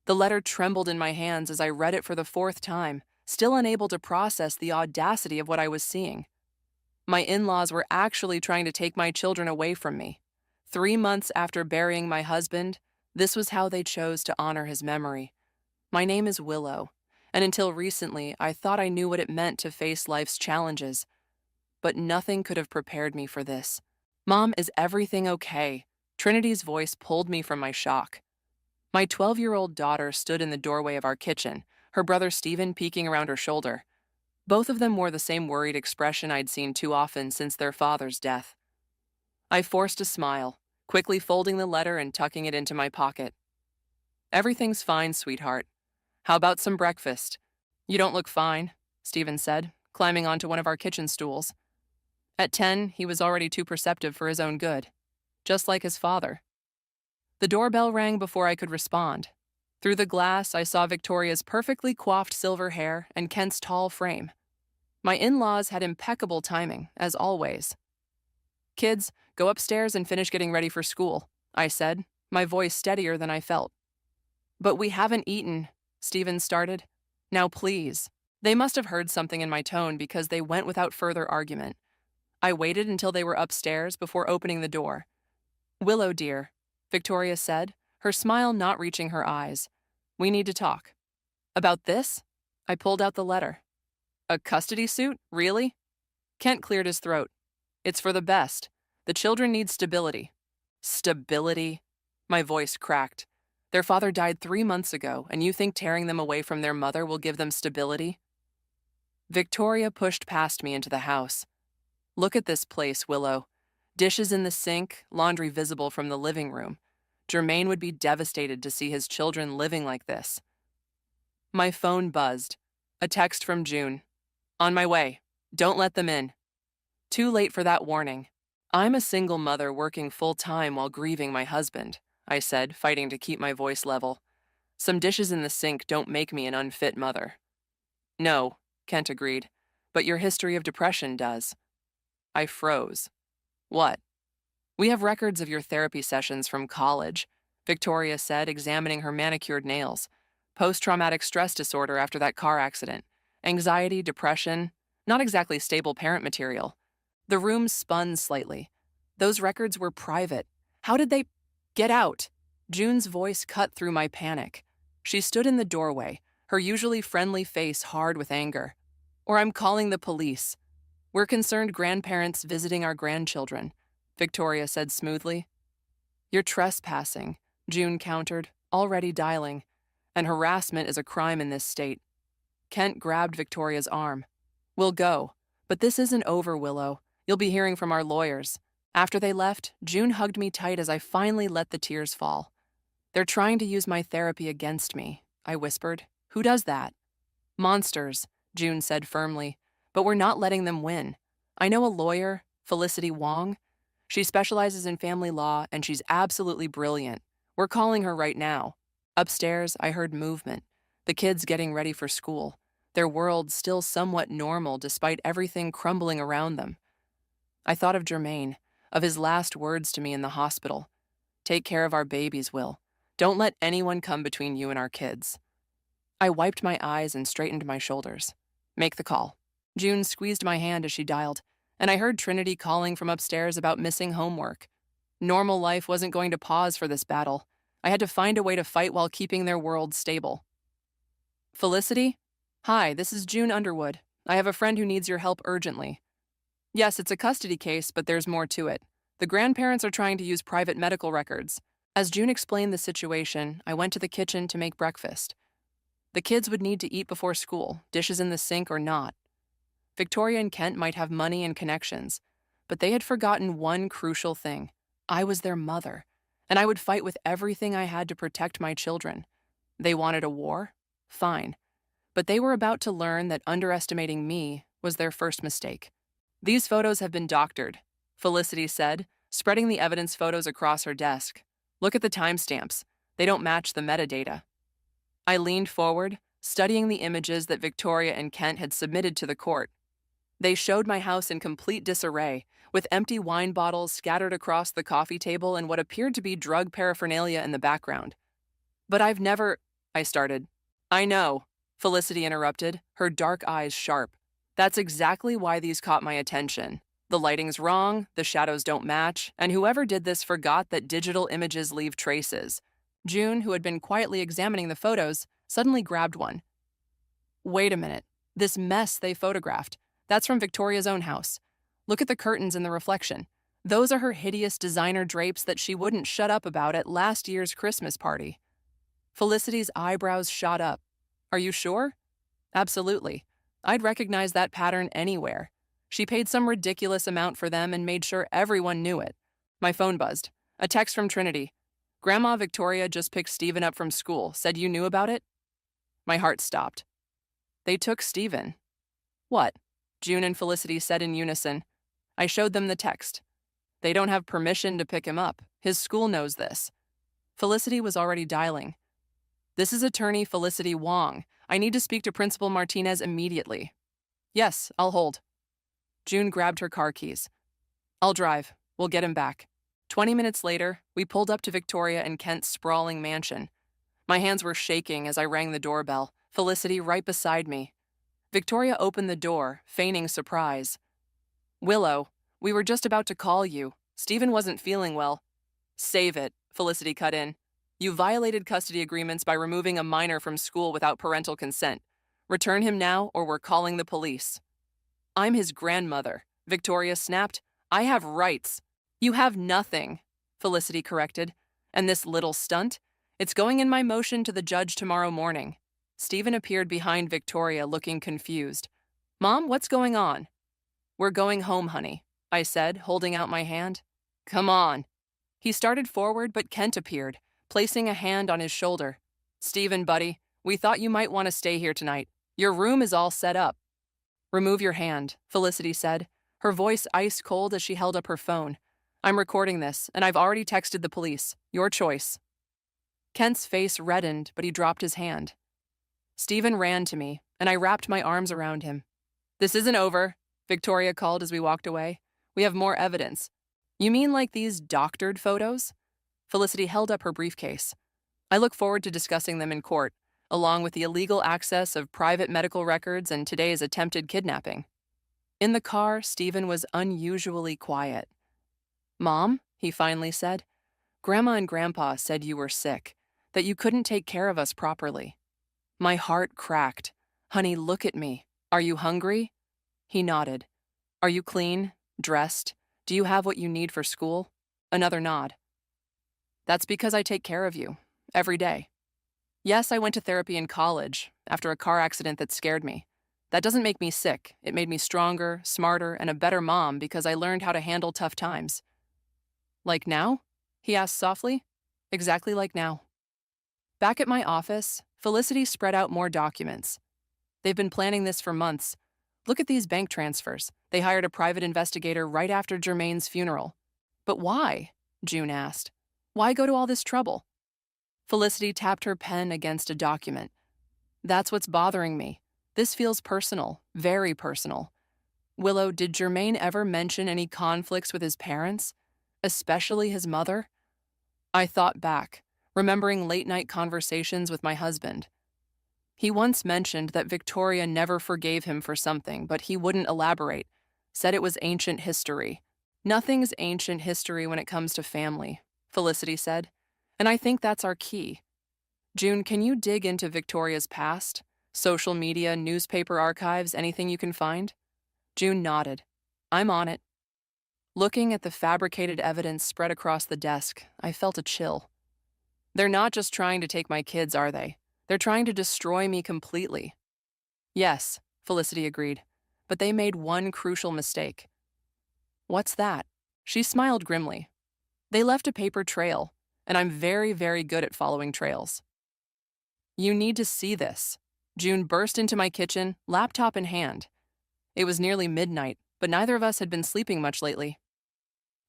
The letter trembled in my hands as I read it for the fourth time, still unable to process the audacity of what I was seeing. My in-laws were actually trying to take my children away from me. 3 months after burying my husband, this was how they chose to honor his memory. My name is Willow, and until recently, I thought I knew what it meant to face life's challenges. But nothing could have prepared me for this. Mom, is everything okay? Trinity's voice pulled me from my shock. My 12-year-old daughter stood in the doorway of our kitchen, her brother Stephen peeking around her shoulder. Both of them wore the same worried expression I'd seen too often since their father's death. I forced a smile, quickly folding the letter and tucking it into my pocket. "Everything's fine, sweetheart. How about some breakfast?" "You don't look fine," Stephen said, climbing onto one of our kitchen stools. At 10, he was already too perceptive for his own good, just like his father. The doorbell rang before I could respond. Through the glass, I saw Victoria's perfectly coiffed silver hair and Kent's tall frame. My in-laws had impeccable timing, as always. "Kids, go upstairs and finish getting ready for school," I said, my voice steadier than I felt. "But we haven't eaten," Stephen started. "Now please." They must have heard something in my tone because they went without further argument. I waited until they were upstairs before opening the door. "Willow, dear," Victoria said, her smile not reaching her eyes. "We need to talk." "About this?" I pulled out the letter. "A custody suit? Really?" Kent cleared his throat. "It's for the best. The children need stability." "Stability?" My voice cracked. "Their father died 3 months ago, and you think tearing them away from their mother will give them stability?" Victoria pushed past me into the house. "Look at this place, Willow. Dishes in the sink, laundry visible from the living room. Jermaine would be devastated to see his children living like this." My phone buzzed. A text from June. "On my way. Don't let them in." Too late for that warning. "I'm a single mother working full-time while grieving my husband," I said, fighting to keep my voice level. "Some dishes in the sink don't make me an unfit mother." "No," Kent agreed, "but your history of depression does." I froze. "What?" "We have records of your therapy sessions from college," Victoria said, examining her manicured nails. "Post-traumatic stress disorder after that car accident. Anxiety, depression, not exactly stable parent material." The room spun slightly. Those records were private. How did they— "Get out!" June's voice cut through my panic. She stood in the doorway, her usually friendly face hard with anger. "Or I'm calling the police." "We're concerned grandparents visiting our grandchildren," Victoria said smoothly. "You're trespassing," June countered, already dialing. "And harassment is a crime in this state." Kent grabbed Victoria's arm. "We'll go. But this isn't over, Willow. You'll be hearing from our lawyers." After they left, June hugged me tight as I finally let the tears fall. "They're trying to use my therapy against me," I whispered. "Who does that?" "Monsters," June said firmly. "But we're not letting them win. I know a lawyer, Felicity Wong. She specializes in family law, and she's absolutely brilliant. We're calling her right now." Upstairs, I heard movement. The kids getting ready for school. Their world still somewhat normal despite everything crumbling around them. I thought of Jermaine, of his last words to me in the hospital. "Take care of our babies, Will. Don't let anyone come between you and our kids." I wiped my eyes and straightened my shoulders. "Make the call." June squeezed my hand as she dialed, and I heard Trinity calling from upstairs about missing homework. Normal life wasn't going to pause for this battle. I had to find a way to fight while keeping their world stable. "Felicity? Hi, this is June Underwood. I have a friend who needs your help urgently." "Yes, it's a custody case, but there's more to it. The grandparents are trying to use private medical records." As June explained the situation, I went to the kitchen to make breakfast. The kids would need to eat before school, dishes in the sink or not. Victoria and Kent might have money and connections, but they had forgotten one crucial thing. I was their mother, and I would fight with everything I had to protect my children. They wanted a war? Fine. But they were about to learn that underestimating me was their first mistake. "These photos have been doctored," Felicity said, spreading the evidence photos across her desk. "Look at the timestamps. They don't match the metadata." I leaned forward, studying the images that Victoria and Kent had submitted to the court. They showed my house in complete disarray, with empty wine bottles scattered across the coffee table and what appeared to be drug paraphernalia in the background. "But I've never—" I started. I know, Felicity interrupted, her dark eyes sharp. That's exactly why these caught my attention. The lighting's wrong, the shadows don't match, and whoever did this forgot that digital images leave traces. June, who had been quietly examining the photos, suddenly grabbed one. Wait a minute. This mess they photographed. That's from Victoria's own house. Look at the curtains in the reflection. Those are her hideous designer drapes that she wouldn't shut up about at last year's Christmas party. Felicity's eyebrows shot up. Are you sure? Absolutely. I'd recognize that pattern anywhere. She paid some ridiculous amount for them and made sure everyone knew it. My phone buzzed. A text from Trinity. Grandma Victoria just picked Stephen up from school. Said you knew about it? My heart stopped. They took Stephen. What? June and Felicity said in unison. I showed them the text. They don't have permission to pick him up. His school knows this. Felicity was already dialing. This is attorney Felicity Wong. I need to speak to Principal Martinez immediately. Yes, I'll hold. June grabbed her car keys. I'll drive. We'll get him back. 20 minutes later, we pulled up to Victoria and Kent's sprawling mansion. My hands were shaking as I rang the doorbell, Felicity right beside me. Victoria opened the door, feigning surprise. Willow, we were just about to call you. Stephen wasn't feeling well. Save it, Felicity cut in. You violated custody agreements by removing a minor from school without parental consent. Return him now or we're calling the police. I'm his grandmother, Victoria snapped. I have rights. You have nothing, Felicity corrected. And this little stunt? It's going in my motion to the judge tomorrow morning. Stephen appeared behind Victoria, looking confused. Mom, what's going on? We're going home, honey, I said, holding out my hand. Come on. He started forward, but Kent appeared, placing a hand on his shoulder. Stephen, buddy, we thought you might want to stay here tonight. Your room is all set up. Remove your hand, Felicity said, her voice ice cold as she held up her phone. I'm recording this, and I've already texted the police. Your choice. Kent's face reddened, but he dropped his hand. Stephen ran to me, and I wrapped my arms around him. This isn't over, Victoria called as we walked away. We have more evidence. You mean like these doctored photos? Felicity held up her briefcase. I look forward to discussing them in court, along with the illegal access of private medical records and today's attempted kidnapping. In the car, Stephen was unusually quiet. Mom, he finally said, Grandma and Grandpa said you were sick, that you couldn't take care of us properly. My heart cracked. Honey, look at me. Are you hungry? He nodded. Are you clean? Dressed? Do you have what you need for school? Another nod. That's because I take care of you. Every day. Yes, I went to therapy in college, after a car accident that scared me. That doesn't make me sick. It made me stronger, smarter, and a better mom because I learned how to handle tough times. Like now? He asked softly. Exactly like now. Back at my office, Felicity spread out more documents. They've been planning this for months. Look at these bank transfers. They hired a private investigator right after Jermaine's funeral. But why? June asked. Why go to all this trouble? Felicity tapped her pen against a document. That's what's bothering me. This feels personal, very personal. Willow, did Jermaine ever mention any conflicts with his parents? Especially his mother? I thought back, remembering late-night conversations with my husband. He once mentioned that Victoria never forgave him for something, but he wouldn't elaborate, said it was ancient history. Nothing's ancient history when it comes to family, Felicity said, and I think that's our key. June, can you dig into Victoria's past? Social media, newspaper archives, anything you can find? June nodded. I'm on it. Looking at the fabricated evidence spread across the desk, I felt a chill. They're not just trying to take my kids, are they? They're trying to destroy me completely. Yes, Felicity agreed, but they made one crucial mistake. What's that? She smiled grimly. They left a paper trail, and I'm very, very good at following trails. You need to see this. June burst into my kitchen, laptop in hand. It was nearly midnight, but neither of us had been sleeping much lately.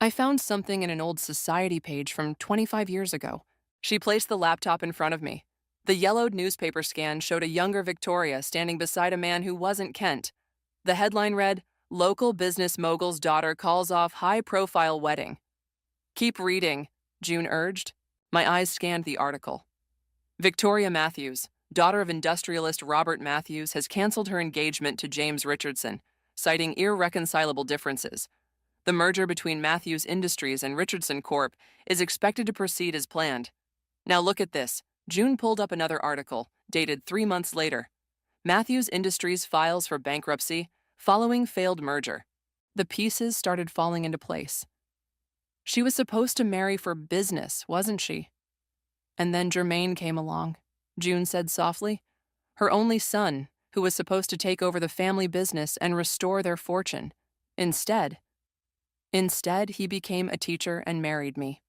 I found something in an old society page from 25 years ago. She placed the laptop in front of me. The yellowed newspaper scan showed a younger Victoria standing beside a man who wasn't Kent. The headline read, Local business mogul's daughter calls off high-profile wedding. Keep reading, June urged. My eyes scanned the article. Victoria Matthews, daughter of industrialist Robert Matthews, has canceled her engagement to James Richardson, citing irreconcilable differences. The merger between Matthews Industries and Richardson Corp. Is expected to proceed as planned. Now look at this. June pulled up another article, dated 3 months later. Matthews Industries files for bankruptcy following failed merger. The pieces started falling into place. She was supposed to marry for business, wasn't she? And then Jermaine came along, June said softly. Her only son, who was supposed to take over the family business and restore their fortune. Instead, he became a teacher and married me.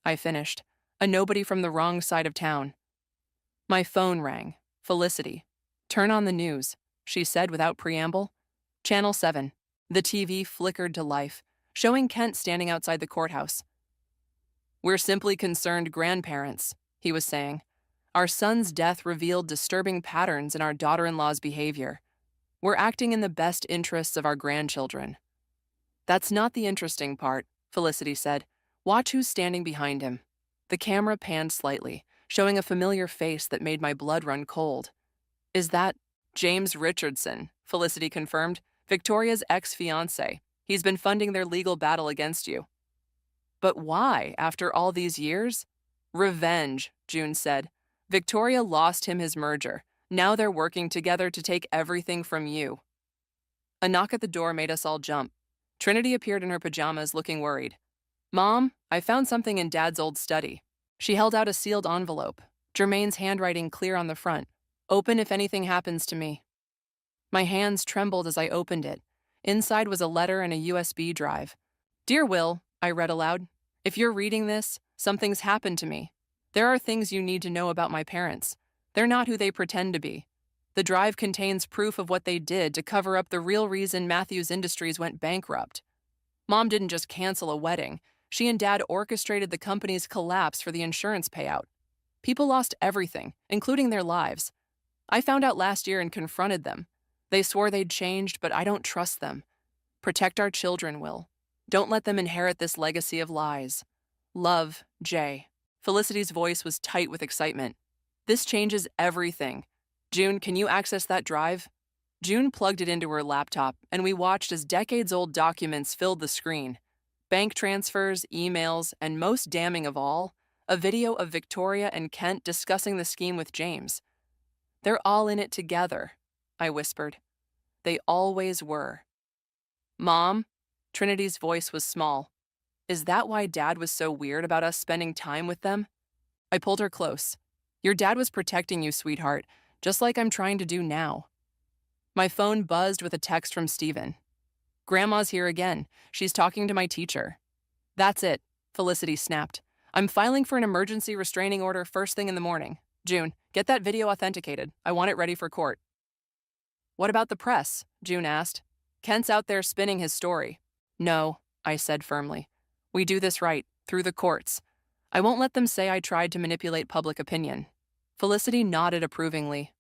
I finished, a nobody from the wrong side of town. My phone rang. Felicity. Turn on the news, she said without preamble. Channel 7. The TV flickered to life, showing Kent standing outside the courthouse. We're simply concerned grandparents, he was saying. Our son's death revealed disturbing patterns in our daughter-in-law's behavior. We're acting in the best interests of our grandchildren. That's not the interesting part, Felicity said. Watch who's standing behind him. The camera panned slightly, showing a familiar face that made my blood run cold. Is that James Richardson? Felicity confirmed. Victoria's ex-fiancé. He's been funding their legal battle against you. But why, after all these years? Revenge, June said. Victoria lost him his merger. Now they're working together to take everything from you. A knock at the door made us all jump. Trinity appeared in her pajamas, looking worried. Mom, I found something in Dad's old study. She held out a sealed envelope, Jermaine's handwriting clear on the front. Open if anything happens to me. My hands trembled as I opened it. Inside was a letter and a USB drive. Dear Will, I read aloud, if you're reading this, something's happened to me. There are things you need to know about my parents. They're not who they pretend to be. The drive contains proof of what they did to cover up the real reason Matthews Industries went bankrupt. Mom didn't just cancel a wedding. She and Dad orchestrated the company's collapse for the insurance payout. People lost everything, including their lives. I found out last year and confronted them. They swore they'd changed, but I don't trust them. Protect our children, Will. Don't let them inherit this legacy of lies. Love, Jay. Felicity's voice was tight with excitement. This changes everything. June, can you access that drive? June plugged it into her laptop, and we watched as decades-old documents filled the screen. Bank transfers, emails, and most damning of all, a video of Victoria and Kent discussing the scheme with James. They're all in it together, I whispered. They always were. Mom? Trinity's voice was small. Is that why Dad was so weird about us spending time with them? I pulled her close. Your dad was protecting you, sweetheart, just like I'm trying to do now. My phone buzzed with a text from Stephen. Grandma's here again. She's talking to my teacher. That's it, Felicity snapped. I'm filing for an emergency restraining order first thing in the morning. June, get that video authenticated. I want it ready for court. What about the press? June asked. Kent's out there spinning his story. No, I said firmly. We do this right, through the courts. I won't let them say I tried to manipulate public opinion. Felicity nodded approvingly.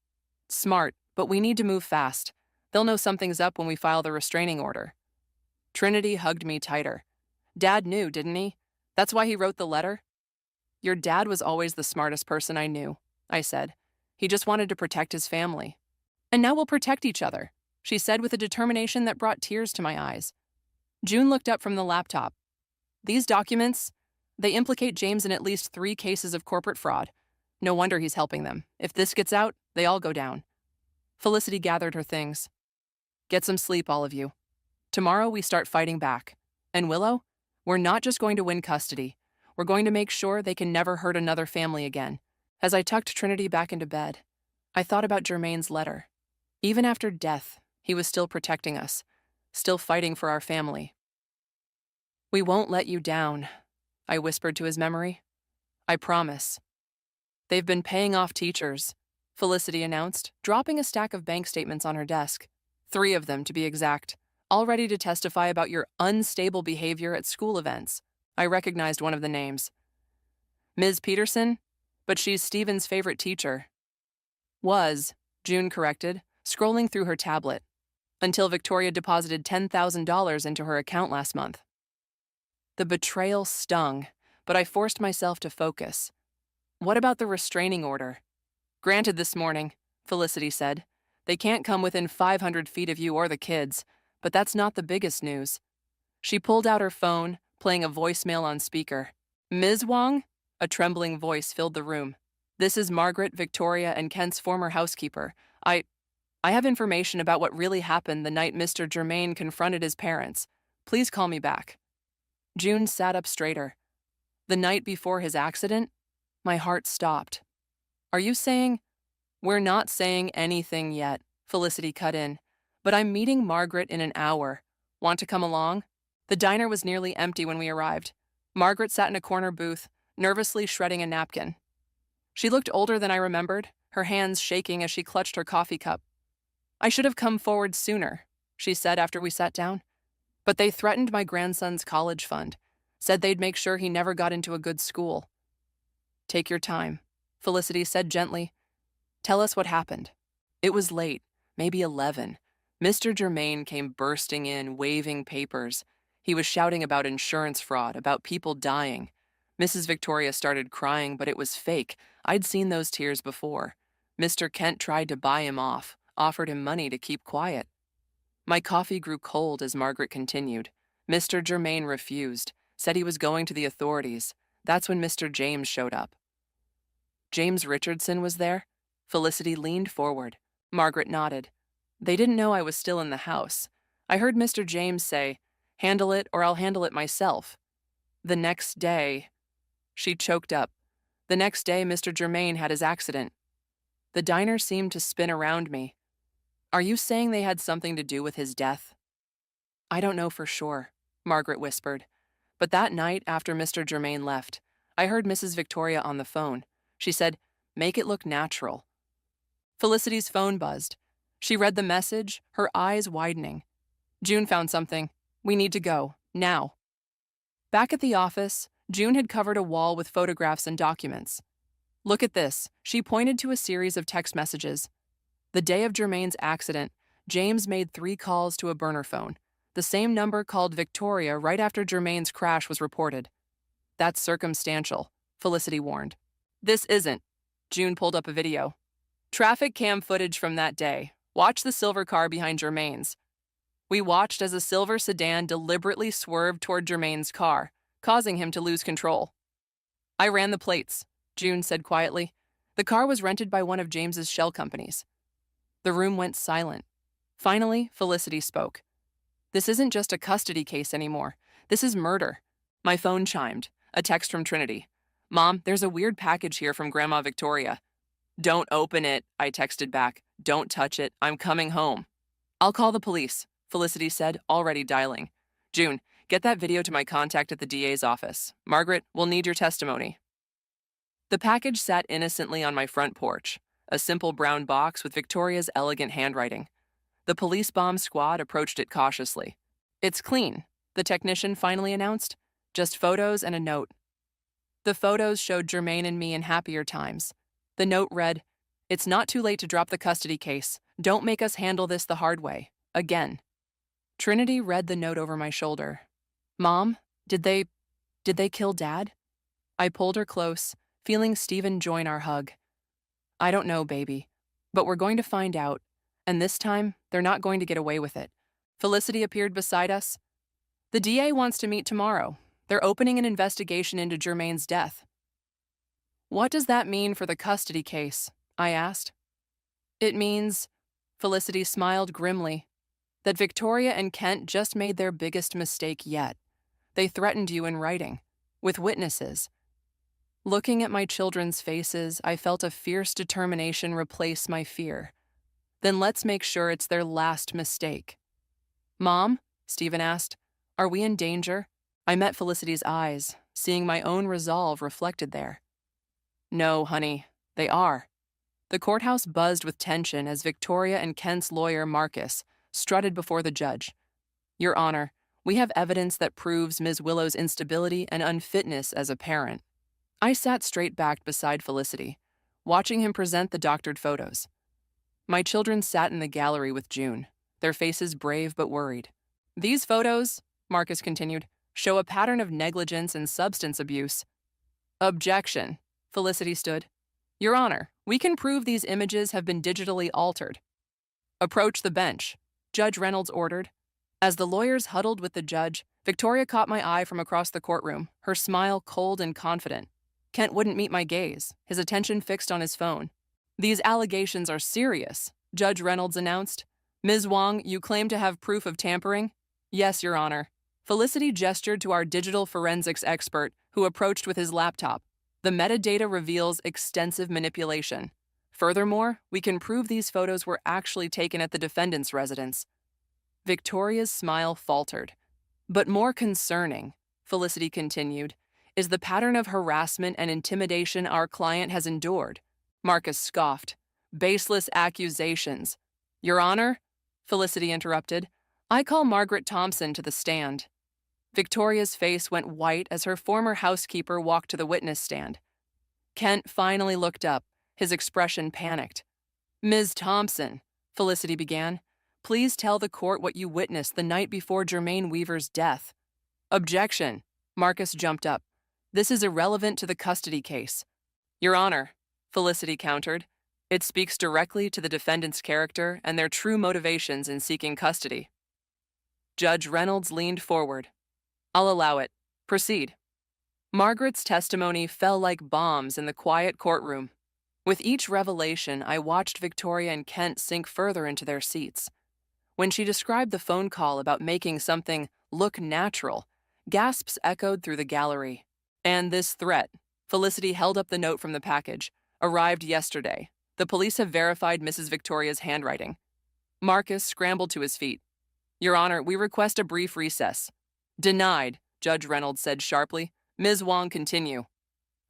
Smart, but we need to move fast. They'll know something's up when we file the restraining order. Trinity hugged me tighter. Dad knew, didn't he? That's why he wrote the letter? Your dad was always the smartest person I knew, I said. He just wanted to protect his family. And now we'll protect each other, she said with a determination that brought tears to my eyes. June looked up from the laptop. These documents, they implicate James in at least 3 cases of corporate fraud. No wonder he's helping them. If this gets out, they all go down. Felicity gathered her things. Get some sleep, all of you. Tomorrow we start fighting back. And Willow, we're not just going to win custody. We're going to make sure they can never hurt another family again. As I tucked Trinity back into bed, I thought about Jermaine's letter. Even after death, he was still protecting us, still fighting for our family. We won't let you down, I whispered to his memory. I promise. They've been paying off teachers, Felicity announced, dropping a stack of bank statements on her desk. 3 of them, to be exact, all ready to testify about your unstable behavior at school events. I recognized one of the names. Ms. Peterson? But she's Stephen's favorite teacher. Was, June corrected, scrolling through her tablet, until Victoria deposited $10,000 into her account last month. The betrayal stung, but I forced myself to focus. What about the restraining order? Granted this morning, Felicity said. They can't come within 500 feet of you or the kids, but that's not the biggest news. She pulled out her phone, playing a voicemail on speaker. Ms. Wong? A trembling voice filled the room. This is Margaret, Victoria, and Kent's former housekeeper. I have information about what really happened the night Mr. Germain confronted his parents. Please call me back. June sat up straighter. The night before his accident? My heart stopped. Are you saying? We're not saying anything yet, Felicity cut in. But I'm meeting Margaret in an hour. Want to come along? The diner was nearly empty when we arrived. Margaret sat in a corner booth, nervously shredding a napkin. She looked older than I remembered, her hands shaking as she clutched her coffee cup. I should have come forward sooner, she said after we sat down. But they threatened my grandson's college fund, said they'd make sure he never got into a good school. Take your time, Felicity said gently. Tell us what happened. It was late, maybe 11. Mr. Germain came bursting in, waving papers. He was shouting about insurance fraud, about people dying. Mrs. Victoria started crying, but it was fake. I'd seen those tears before. Mr. Kent tried to buy him off, offered him money to keep quiet. My coffee grew cold as Margaret continued. Mr. Germain refused, said he was going to the authorities. That's when Mr. James showed up. James Richardson was there? Felicity leaned forward. Margaret nodded. They didn't know I was still in the house. I heard Mr. James say, "Handle it or I'll handle it myself." The next day, she choked up. The next day, Mr. Germain had his accident. The diner seemed to spin around me. Are you saying they had something to do with his death? I don't know for sure, Margaret whispered. But that night after Mr. Germain left, I heard Mrs. Victoria on the phone. She said, "Make it look natural." Felicity's phone buzzed. She read the message, her eyes widening. June found something. We need to go, now. Back at the office, June had covered a wall with photographs and documents. Look at this. She pointed to a series of text messages. The day of Germain's accident, James made 3 calls to a burner phone. The same number called Victoria right after Germain's crash was reported. That's circumstantial, Felicity warned. This isn't. June pulled up a video. Traffic cam footage from that day. Watch the silver car behind Germain's. We watched as a silver sedan deliberately swerved toward Germain's car, causing him to lose control. I ran the plates, June said quietly. The car was rented by one of James's shell companies. The room went silent. Finally, Felicity spoke. This isn't just a custody case anymore. This is murder. My phone chimed. A text from Trinity. Mom, there's a weird package here from Grandma Victoria. Don't open it, I texted back. Don't touch it. I'm coming home. I'll call the police, Felicity said, already dialing. June, get that video to my contact at the DA's office. Margaret, we'll need your testimony. The package sat innocently on my front porch, a simple brown box with Victoria's elegant handwriting. The police bomb squad approached it cautiously. It's clean, the technician finally announced. Just photos and a note. The photos showed Germain and me in happier times. The note read, "It's not too late to drop the custody case. Don't make us handle this the hard way. Again." Trinity read the note over my shoulder. Mom, did they kill Dad? I pulled her close, feeling Stephen join our hug. I don't know, baby, but we're going to find out, and this time, they're not going to get away with it. Felicity appeared beside us. The DA wants to meet tomorrow. They're opening an investigation into Germain's death. What does that mean for the custody case? I asked. It means, Felicity smiled grimly, that Victoria and Kent just made their biggest mistake yet. They threatened you in writing, with witnesses. Looking at my children's faces, I felt a fierce determination replace my fear. Then let's make sure it's their last mistake. Mom, Stephen asked, are we in danger? I met Felicity's eyes, seeing my own resolve reflected there. No, honey, they are. The courthouse buzzed with tension as Victoria and Kent's lawyer, Marcus, strutted before the judge. Your Honor, we have evidence that proves Ms. Willow's instability and unfitness as a parent. I sat straight-backed beside Felicity, watching him present the doctored photos. My children sat in the gallery with June, their faces brave but worried. These photos, Marcus continued, show a pattern of negligence and substance abuse. Objection. Felicity stood. Your Honor, We can prove these images have been digitally altered. Approach the bench, Judge Reynolds ordered. As the lawyers huddled with the judge, Victoria caught my eye from across the courtroom, her smile cold and confident. Kent wouldn't meet my gaze, his attention fixed on his phone. These allegations are serious, Judge Reynolds announced. Ms. Wong, you claim to have proof of tampering? Yes, Your Honor. Felicity gestured to our digital forensics expert, who approached with his laptop. The metadata reveals extensive manipulation. Furthermore, we can prove these photos were actually taken at the defendant's residence. Victoria's smile faltered. But more concerning, Felicity continued, is the pattern of harassment and intimidation our client has endured. Marcus scoffed. Baseless accusations. Your Honor, Felicity interrupted, I call Margaret Thompson to the stand. Victoria's face went white as her former housekeeper walked to the witness stand. Kent finally looked up, his expression panicked. Ms. Thompson, Felicity began, please tell the court what you witnessed the night before Jermaine Weaver's death. Objection, Marcus jumped up. This is irrelevant to the custody case. Your Honor, Felicity countered, it speaks directly to the defendant's character and their true motivations in seeking custody. Judge Reynolds leaned forward. I'll allow it. Proceed. Margaret's testimony fell like bombs in the quiet courtroom. With each revelation, I watched Victoria and Kent sink further into their seats. When she described the phone call about making something look natural, gasps echoed through the gallery. And this threat, Felicity held up the note from the package, arrived yesterday. The police have verified Mrs. Victoria's handwriting. Marcus scrambled to his feet. Your Honor, we request a brief recess. Denied, Judge Reynolds said sharply. Ms. Wong, continue.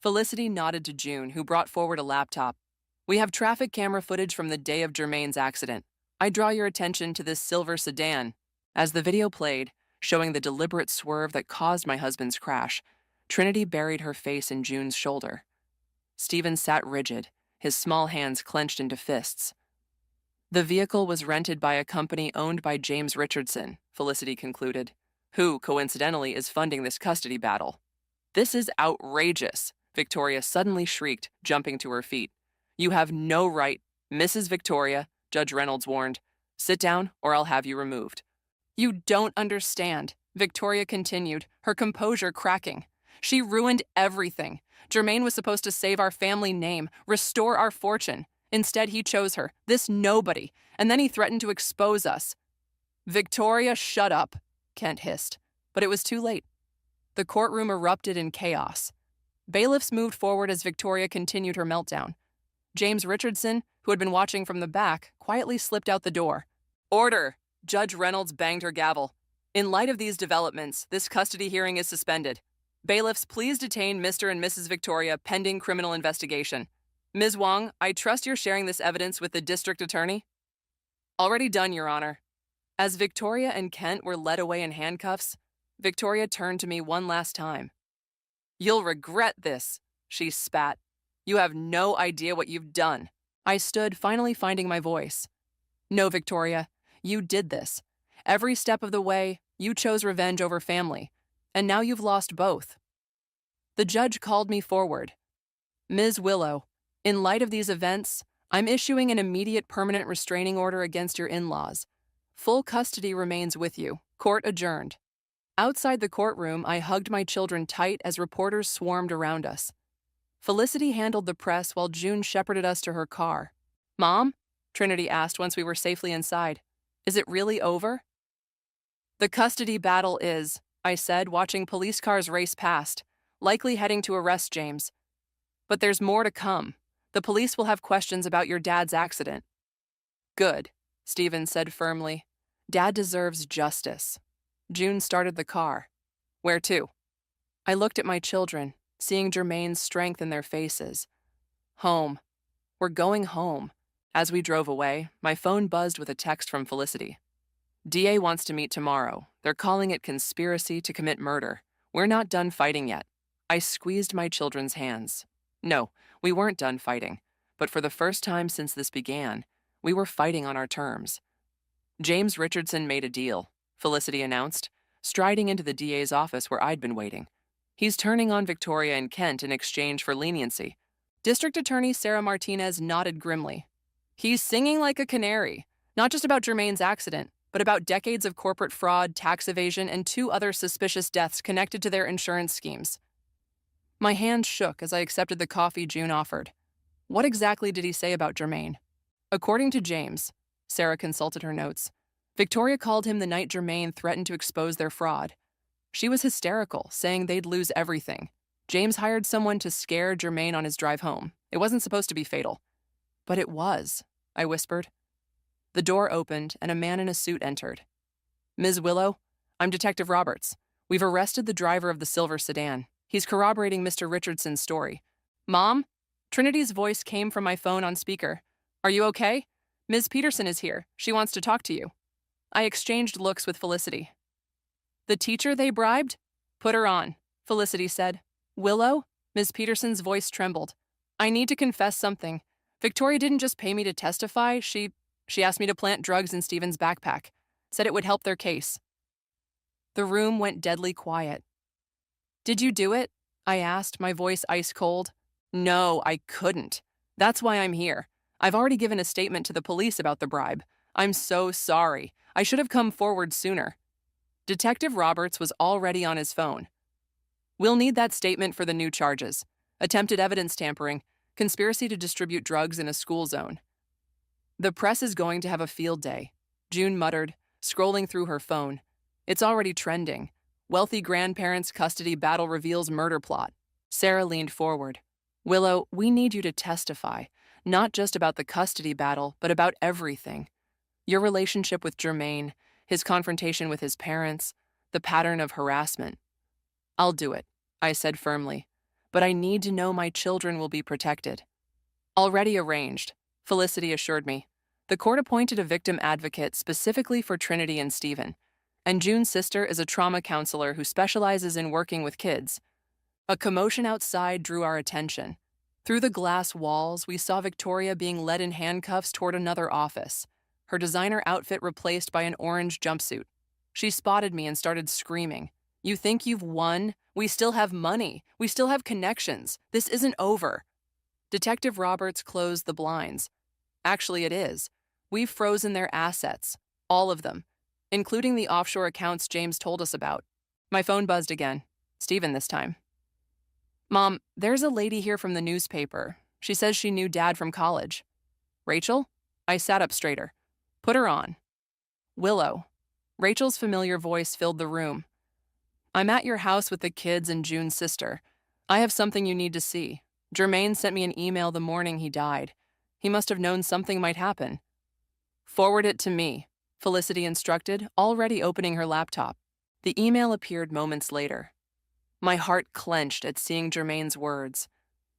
Felicity nodded to June, who brought forward a laptop. We have traffic camera footage from the day of Jermaine's accident. I draw your attention to this silver sedan. As the video played, showing the deliberate swerve that caused my husband's crash, Trinity buried her face in June's shoulder. Stephen sat rigid, his small hands clenched into fists. The vehicle was rented by a company owned by James Richardson, Felicity concluded, who, coincidentally, is funding this custody battle. This is outrageous, Victoria suddenly shrieked, jumping to her feet. You have no right, Mrs. Victoria, Judge Reynolds warned. Sit down, or I'll have you removed. You don't understand, Victoria continued, her composure cracking. She ruined everything. Jermaine was supposed to save our family name, restore our fortune. Instead, he chose her, this nobody, and then he threatened to expose us. Victoria, shut up, Kent hissed. But it was too late. The courtroom erupted in chaos. Bailiffs moved forward as Victoria continued her meltdown. James Richardson, who had been watching from the back, quietly slipped out the door. Order! Judge Reynolds banged her gavel. In light of these developments, this custody hearing is suspended. Bailiffs, please detain Mr. and Mrs. Victoria pending criminal investigation. Ms. Wong, I trust you're sharing this evidence with the district attorney? Already done, Your Honor. As Victoria and Kent were led away in handcuffs, Victoria turned to me one last time. You'll regret this, she spat. You have no idea what you've done. I stood, finally finding my voice. No, Victoria, you did this. Every step of the way, you chose revenge over family, and now you've lost both. The judge called me forward. Ms. Willow, in light of these events, I'm issuing an immediate permanent restraining order against your in-laws. Full custody remains with you. Court adjourned. Outside the courtroom, I hugged my children tight as reporters swarmed around us. Felicity handled the press while June shepherded us to her car. Mom? Trinity asked once we were safely inside. Is it really over? The custody battle is, I said, watching police cars race past, likely heading to arrest James. But there's more to come. The police will have questions about your dad's accident. Good, Stephen said firmly. Dad deserves justice. June started the car. Where to? I looked at my children, seeing Jermaine's strength in their faces. Home. We're going home. As we drove away, my phone buzzed with a text from Felicity. DA wants to meet tomorrow. They're calling it conspiracy to commit murder. We're not done fighting yet. I squeezed my children's hands. No, we weren't done fighting. But for the first time since this began, we were fighting on our terms. James Richardson made a deal, Felicity announced, striding into the DA's office where I'd been waiting. He's turning on Victoria and Kent in exchange for leniency. District Attorney Sarah Martinez nodded grimly. He's singing like a canary, not just about Jermaine's accident, but about decades of corporate fraud, tax evasion, and 2 other suspicious deaths connected to their insurance schemes. My hand shook as I accepted the coffee June offered. What exactly did he say about Jermaine? According to James, Sarah consulted her notes, Victoria called him the night Jermaine threatened to expose their fraud. She was hysterical, saying they'd lose everything. James hired someone to scare Jermaine on his drive home. It wasn't supposed to be fatal. But it was, I whispered. The door opened and a man in a suit entered. Ms. Willow, I'm Detective Roberts. We've arrested the driver of the silver sedan. He's corroborating Mr. Richardson's story. Mom? Trinity's voice came from my phone on speaker. Are you okay? Ms. Peterson is here. She wants to talk to you. I exchanged looks with Felicity. The teacher they bribed? Put her on, Felicity said. Willow? Ms. Peterson's voice trembled. I need to confess something. Victoria didn't just pay me to testify, she asked me to plant drugs in Stephen's backpack, said it would help their case. The room went deadly quiet. Did you do it? I asked, my voice ice cold. No, I couldn't. That's why I'm here. I've already given a statement to the police about the bribe. I'm so sorry. I should have come forward sooner. Detective Roberts was already on his phone. We'll need that statement for the new charges. Attempted evidence tampering, conspiracy to distribute drugs in a school zone. The press is going to have a field day, June muttered, scrolling through her phone. It's already trending. Wealthy grandparents' custody battle reveals murder plot. Sarah leaned forward. Willow, we need you to testify, not just about the custody battle, but about everything. Your relationship with Jermaine, his confrontation with his parents, the pattern of harassment. I'll do it, I said firmly, but I need to know my children will be protected. Already arranged, Felicity assured me. The court appointed a victim advocate specifically for Trinity and Stephen, and June's sister is a trauma counselor who specializes in working with kids. A commotion outside drew our attention. Through the glass walls, we saw Victoria being led in handcuffs toward another office, her designer outfit replaced by an orange jumpsuit. She spotted me and started screaming. You think you've won? We still have money. We still have connections. This isn't over. Detective Roberts closed the blinds. Actually, it is. We've frozen their assets. All of them. Including the offshore accounts James told us about. My phone buzzed again. Stephen this time. Mom, there's a lady here from the newspaper. She says she knew Dad from college. Rachel? I sat up straighter. Put her on. Willow. Rachel's familiar voice filled the room. I'm at your house with the kids and June's sister. I have something you need to see. Jermaine sent me an email the morning he died. He must have known something might happen. Forward it to me, Felicity instructed, already opening her laptop. The email appeared moments later. My heart clenched at seeing Jermaine's words.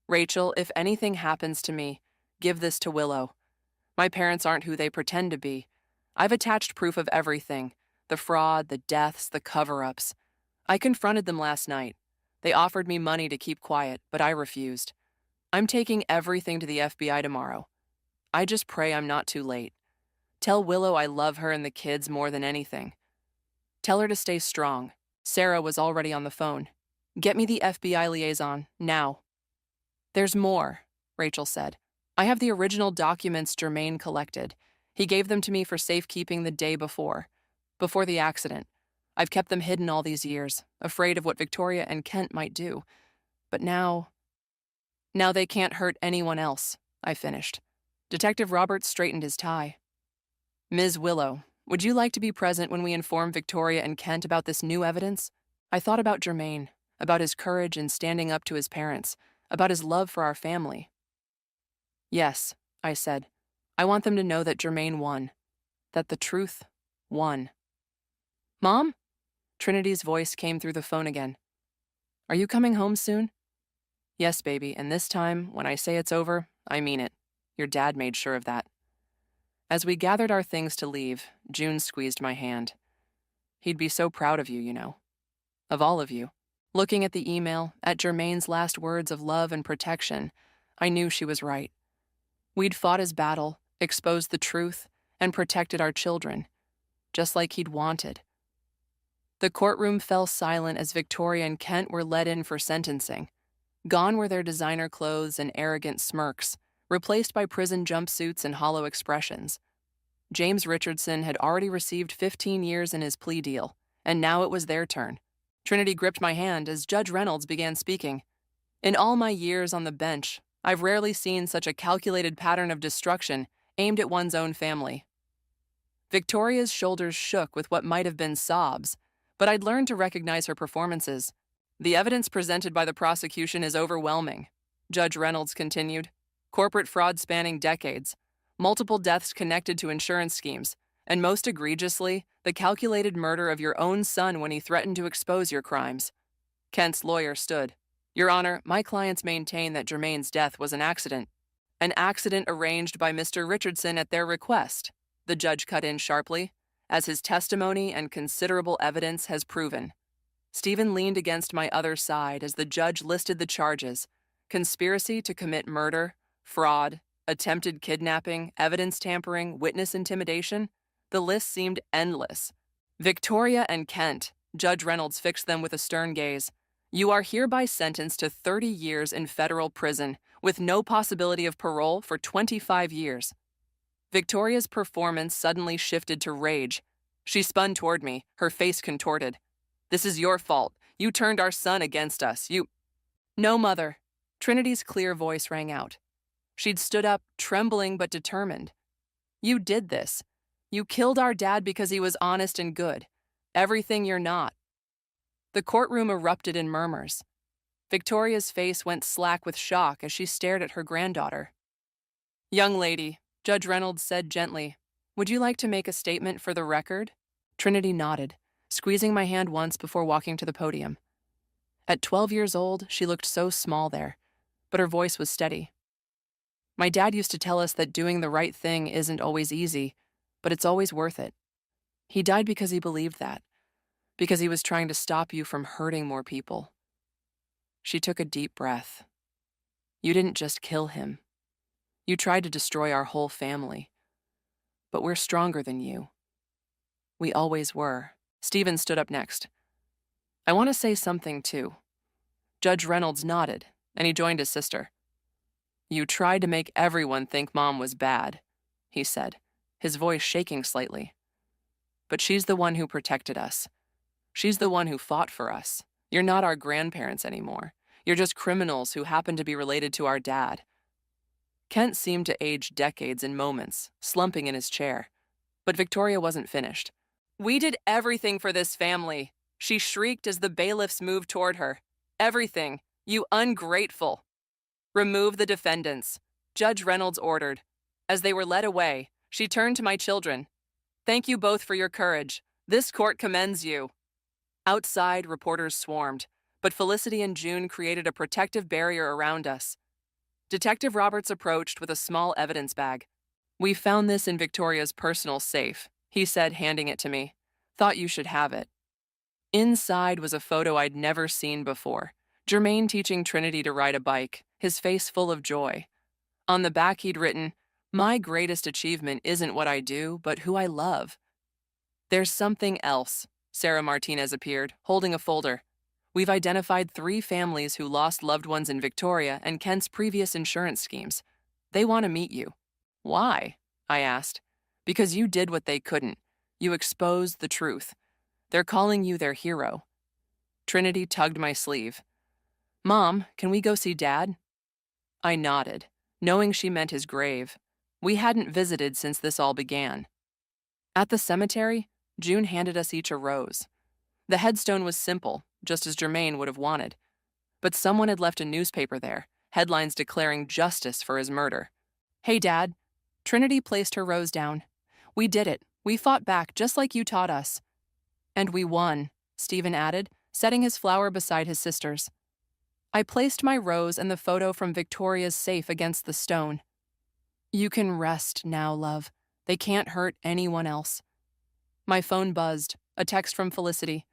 Rachel, if anything happens to me, give this to Willow. My parents aren't who they pretend to be. I've attached proof of everything, the fraud, the deaths, the cover-ups. I confronted them last night. They offered me money to keep quiet, but I refused. I'm taking everything to the FBI tomorrow. I just pray I'm not too late. Tell Willow I love her and the kids more than anything. Tell her to stay strong. Sarah was already on the phone. Get me the FBI liaison, now. There's more, Rachel said. I have the original documents Jermaine collected. He gave them to me for safekeeping the day before the accident. I've kept them hidden all these years, afraid of what Victoria and Kent might do. But now they can't hurt anyone else, I finished. Detective Roberts straightened his tie. Ms. Willow, would you like to be present when we inform Victoria and Kent about this new evidence? I thought about Jermaine, about his courage in standing up to his parents, about his love for our family. Yes, I said. I want them to know that Jermaine won, that the truth won. Mom? Trinity's voice came through the phone again. Are you coming home soon? Yes, baby, and this time, when I say it's over, I mean it. Your dad made sure of that. As we gathered our things to leave, June squeezed my hand. He'd be so proud of you, you know. Of all of you. Looking at the email, at Jermaine's last words of love and protection, I knew she was right. We'd fought his battle, exposed the truth, and protected our children, just like he'd wanted. The courtroom fell silent as Victoria and Kent were led in for sentencing. Gone were their designer clothes and arrogant smirks, replaced by prison jumpsuits and hollow expressions. James Richardson had already received 15 years in his plea deal, and now it was their turn. Trinity gripped my hand as Judge Reynolds began speaking. In all my years on the bench, I've rarely seen such a calculated pattern of destruction aimed at one's own family. Victoria's shoulders shook with what might have been sobs, but I'd learned to recognize her performances. The evidence presented by the prosecution is overwhelming, Judge Reynolds continued. Corporate fraud spanning decades, multiple deaths connected to insurance schemes, and most egregiously, the calculated murder of your own son when he threatened to expose your crimes. Kent's lawyer stood. Your Honor, my clients maintain that Jermaine's death was an accident. An accident arranged by Mr. Richardson at their request, the judge cut in sharply, as his testimony and considerable evidence has proven. Stephen leaned against my other side as the judge listed the charges: conspiracy to commit murder, fraud, attempted kidnapping, evidence tampering, witness intimidation. The list seemed endless. Victoria and Kent, Judge Reynolds fixed them with a stern gaze. You are hereby sentenced to 30 years in federal prison, with no possibility of parole for 25 years. Victoria's performance suddenly shifted to rage. She spun toward me, her face contorted. This is your fault. You turned our son against us. No, Mother. Trinity's clear voice rang out. She'd stood up, trembling but determined. You did this. You killed our dad because he was honest and good. Everything you're not. The courtroom erupted in murmurs. Victoria's face went slack with shock as she stared at her granddaughter. Young lady, Judge Reynolds said gently, would you like to make a statement for the record? Trinity nodded, squeezing my hand once before walking to the podium. At 12 years old, she looked so small there, but her voice was steady. My dad used to tell us that doing the right thing isn't always easy, but it's always worth it. He died because he believed that, because he was trying to stop you from hurting more people. She took a deep breath. You didn't just kill him. You tried to destroy our whole family. But we're stronger than you. We always were. Stephen stood up next. I want to say something, too. Judge Reynolds nodded, and he joined his sister. You tried to make everyone think Mom was bad, he said, his voice shaking slightly. But she's the one who protected us. She's the one who fought for us. You're not our grandparents anymore. You're just criminals who happen to be related to our dad. Kent seemed to age decades in moments, slumping in his chair. But Victoria wasn't finished. We did everything for this family, she shrieked as the bailiffs moved toward her. Everything, you ungrateful. Remove the defendants, Judge Reynolds ordered. As they were led away, she turned to my children. Thank you both for your courage. This court commends you. Outside, reporters swarmed, but Felicity and June created a protective barrier around us. Detective Roberts approached with a small evidence bag. We found this in Victoria's personal safe, he said, handing it to me. Thought you should have it. Inside was a photo I'd never seen before. Jermaine teaching Trinity to ride a bike, his face full of joy. On the back he'd written, my greatest achievement isn't what I do, but who I love. There's something else. Sarah Martinez appeared, holding a folder. We've identified 3 families who lost loved ones in Victoria and Kent's previous insurance schemes. They want to meet you. Why? I asked. Because you did what they couldn't. You exposed the truth. They're calling you their hero. Trinity tugged my sleeve. Mom, can we go see Dad? I nodded, knowing she meant his grave. We hadn't visited since this all began. At the cemetery, June handed us each a rose. The headstone was simple, just as Jermaine would have wanted. But someone had left a newspaper there, headlines declaring justice for his murder. Hey, Dad. Trinity placed her rose down. We did it. We fought back just like you taught us. And we won, Stephen added, setting his flower beside his sister's. I placed my rose and the photo from Victoria's safe against the stone. You can rest now, love. They can't hurt anyone else. My phone buzzed, a text from Felicity.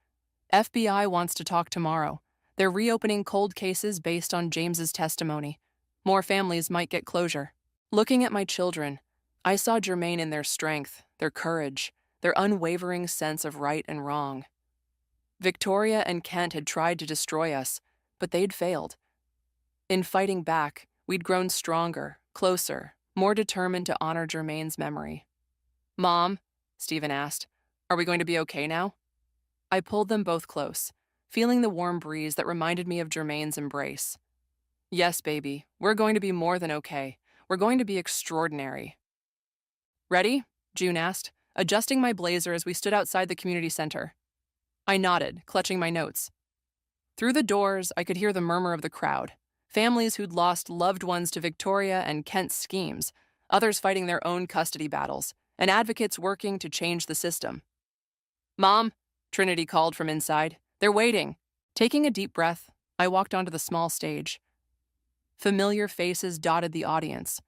FBI wants to talk tomorrow. They're reopening cold cases based on James's testimony. More families might get closure. Looking at my children, I saw Jermaine in their strength, their courage, their unwavering sense of right and wrong. Victoria and Kent had tried to destroy us, but they'd failed. In fighting back, we'd grown stronger, closer, more determined to honor Jermaine's memory. Mom, Stephen asked, are we going to be okay now? I pulled them both close, feeling the warm breeze that reminded me of Jermaine's embrace. Yes, baby, we're going to be more than okay. We're going to be extraordinary. Ready? June asked, adjusting my blazer as we stood outside the community center. I nodded, clutching my notes. Through the doors, I could hear the murmur of the crowd. Families who'd lost loved ones to Victoria and Kent's schemes, others fighting their own custody battles, and advocates working to change the system. Mom, Trinity called from inside. They're waiting. Taking a deep breath, I walked onto the small stage. Familiar faces dotted the audience.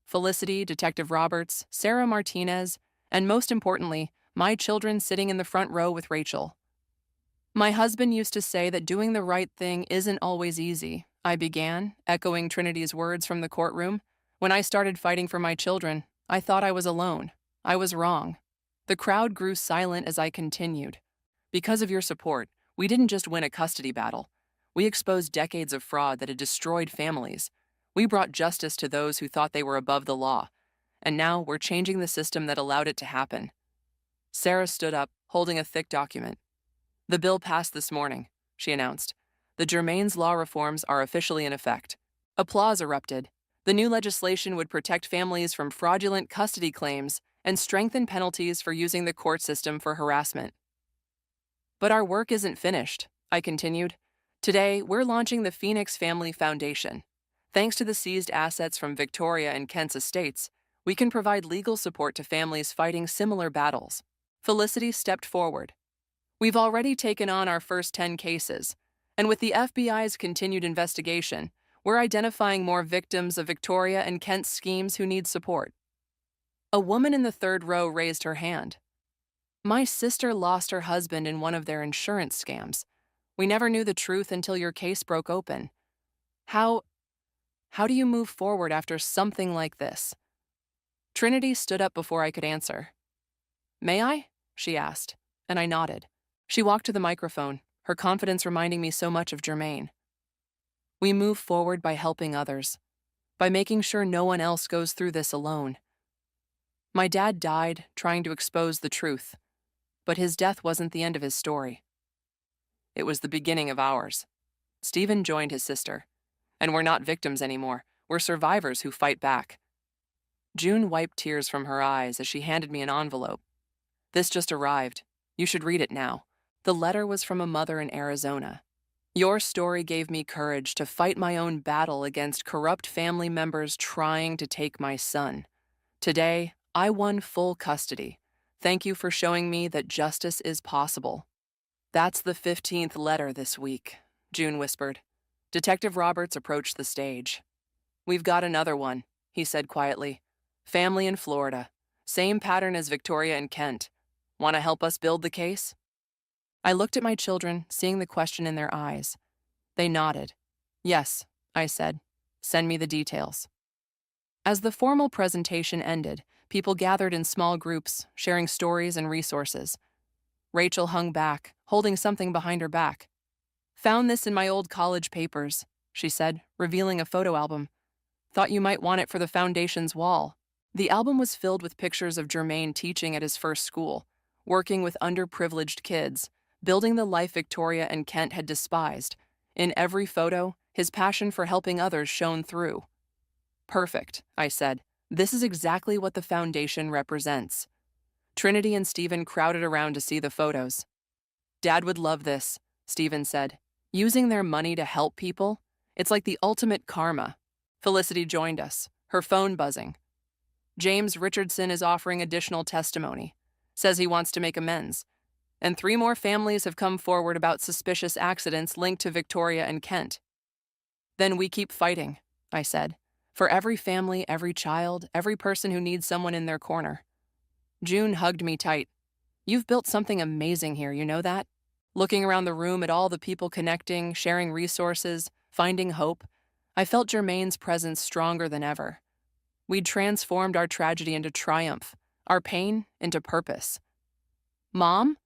Felicity, Detective Roberts, Sarah Martinez, and most importantly, my children sitting in the front row with Rachel. My husband used to say that doing the right thing isn't always easy, I began, echoing Trinity's words from the courtroom. When I started fighting for my children, I thought I was alone. I was wrong. The crowd grew silent as I continued. Because of your support, we didn't just win a custody battle. We exposed decades of fraud that had destroyed families. We brought justice to those who thought they were above the law. And now we're changing the system that allowed it to happen. Sarah stood up, holding a thick document. The bill passed this morning, she announced. The Jermaine's law reforms are officially in effect. Applause erupted. The new legislation would protect families from fraudulent custody claims and strengthen penalties for using the court system for harassment. But our work isn't finished, I continued. Today, we're launching the Phoenix Family Foundation. Thanks to the seized assets from Victoria and Kent's estates, we can provide legal support to families fighting similar battles. Felicity stepped forward. We've already taken on our first 10 cases, and with the FBI's continued investigation, we're identifying more victims of Victoria and Kent's schemes who need support. A woman in the third row raised her hand. My sister lost her husband in one of their insurance scams. We never knew the truth until your case broke open. How do you move forward after something like this? Trinity stood up before I could answer. May I? She asked, and I nodded. She walked to the microphone, her confidence reminding me so much of Jermaine. We move forward by helping others, by making sure no one else goes through this alone. My dad died trying to expose the truth, but his death wasn't the end of his story. It was the beginning of ours. Stephen joined his sister, and we're not victims anymore. We're survivors who fight back. June wiped tears from her eyes as she handed me an envelope. This just arrived. You should read it now. The letter was from a mother in Arizona. Your story gave me courage to fight my own battle against corrupt family members trying to take my son. Today, I won full custody. Thank you for showing me that justice is possible. That's the 15th letter this week, June whispered. Detective Roberts approached the stage. We've got another one, he said quietly. Family in Florida. Same pattern as Victoria and Kent. Want to help us build the case? I looked at my children, seeing the question in their eyes. They nodded. Yes, I said. Send me the details. As the formal presentation ended, people gathered in small groups, sharing stories and resources. Rachel hung back, holding something behind her back. Found this in my old college papers, she said, revealing a photo album. Thought you might want it for the foundation's wall. The album was filled with pictures of Jermaine teaching at his first school, working with underprivileged kids, building the life Victoria and Kent had despised. In every photo, his passion for helping others shone through. Perfect, I said. This is exactly what the foundation represents. Trinity and Stephen crowded around to see the photos. Dad would love this, Stephen said. Using their money to help people? It's like the ultimate karma. Felicity joined us, her phone buzzing. James Richardson is offering additional testimony. Says he wants to make amends. And 3 more families have come forward about suspicious accidents linked to Victoria and Kent. Then we keep fighting, I said. For every family, every child, every person who needs someone in their corner. June hugged me tight. You've built something amazing here, you know that? Looking around the room at all the people connecting, sharing resources, finding hope, I felt Jermaine's presence stronger than ever. We'd transformed our tragedy into triumph, our pain into purpose. Mom?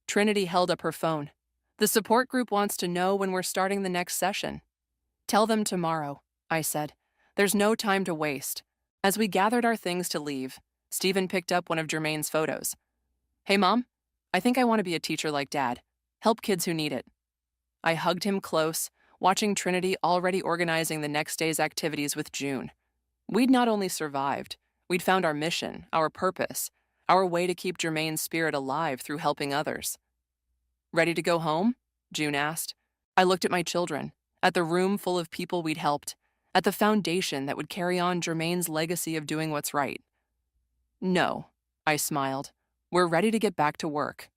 Trinity held up her phone. The support group wants to know when we're starting the next session. Tell them tomorrow, I said. There's no time to waste. As we gathered our things to leave, Stephen picked up one of Jermaine's photos. Hey, Mom, I think I want to be a teacher like Dad. Help kids who need it. I hugged him close, watching Trinity already organizing the next day's activities with June. We'd not only survived, we'd found our mission, our purpose, our way to keep Jermaine's spirit alive through helping others. Ready to go home? June asked. I looked at my children, at the room full of people we'd helped, at the foundation that would carry on Jermaine's legacy of doing what's right. No, I smiled. We're ready to get back to work.